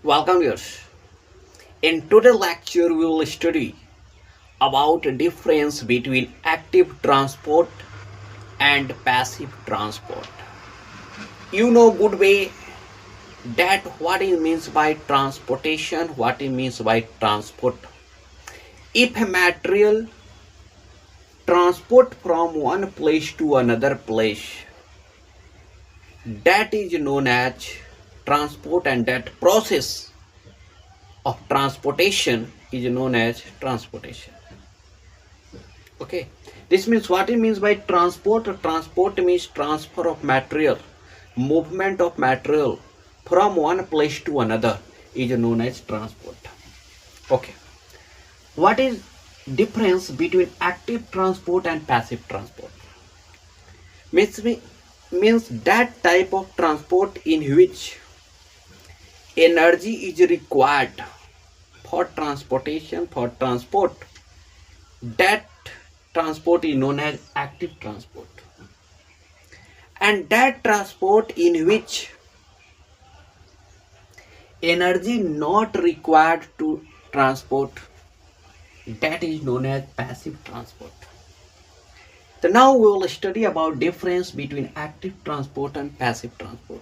Welcome viewers. In today's lecture we will study about the difference between active transport and passive transport. You know good way that what it means by transportation, what it means by transport. If a material transport from one place to another place, that is known as transport, and that process of transportation is known as transportation. Okay, this means what it means by transport. Transport means transfer of material, movement of material from one place to another is known as transport. Okay, what is difference between active transport and passive transport? Means that type of transport in which energy is required for transportation, for transport. That transport is known as active transport. And that transport in which energy not required to transport, that is known as passive transport. So now we will study about difference between active transport and passive transport.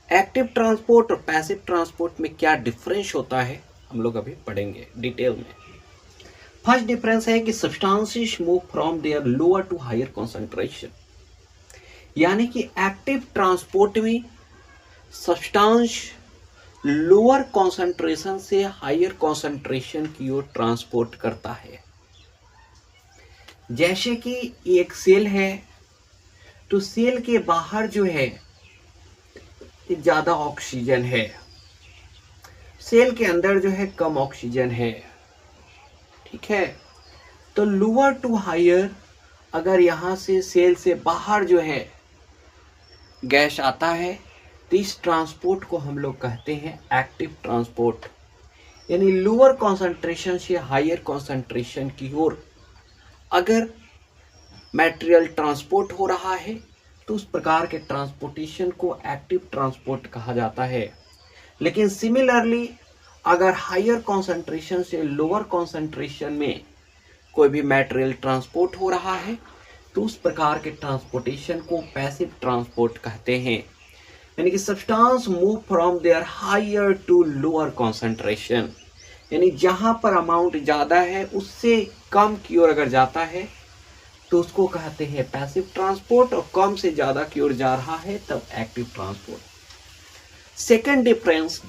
Active transport और passive transport में क्या difference होता है हम लोग अभी पढ़ेंगे detail में. फर्स्ट डिफरेंस है कि substances move from there lower to higher concentration. यानी कि एक्टिव ट्रांसपोर्ट में सब्सटेंस लोअर कंसंट्रेशन से हायर कंसंट्रेशन की ओर ट्रांसपोर्ट करता है. जैसे कि एक सेल है तो सेल के बाहर जो है ज्यादा ऑक्सीजन है, सेल के अंदर जो है कम ऑक्सीजन है. ठीक है, तो लोअर टू हायर अगर यहां से सेल से बाहर जो है गैस आता है तो इस ट्रांसपोर्ट को हम लोग कहते हैं एक्टिव ट्रांसपोर्ट. यानी लोअर कंसंट्रेशन से हायर कंसंट्रेशन की ओर अगर मटेरियल ट्रांसपोर्ट हो रहा है तो उस प्रकार के ट्रांसपोर्टेशन को एक्टिव ट्रांसपोर्ट कहा जाता है. लेकिन सिमिलरली अगर हायर कंसंट्रेशन से लोअर कंसंट्रेशन में कोई भी मटेरियल ट्रांसपोर्ट हो रहा है तो उस प्रकार के ट्रांसपोर्टेशन को पैसिव ट्रांसपोर्ट कहते हैं. यानी कि substance move from there higher to lower concentration. यानी जहां पर अमाउंट ज़्यादा है उससे कम की ओर अगर जाता है तो उसको कहते हैं पैसिव ट्रांसपोर्ट, और कम से ज़्यादा की ओर जा रहा है तब एक्टिव ट्रांसपोर्ट. Second difference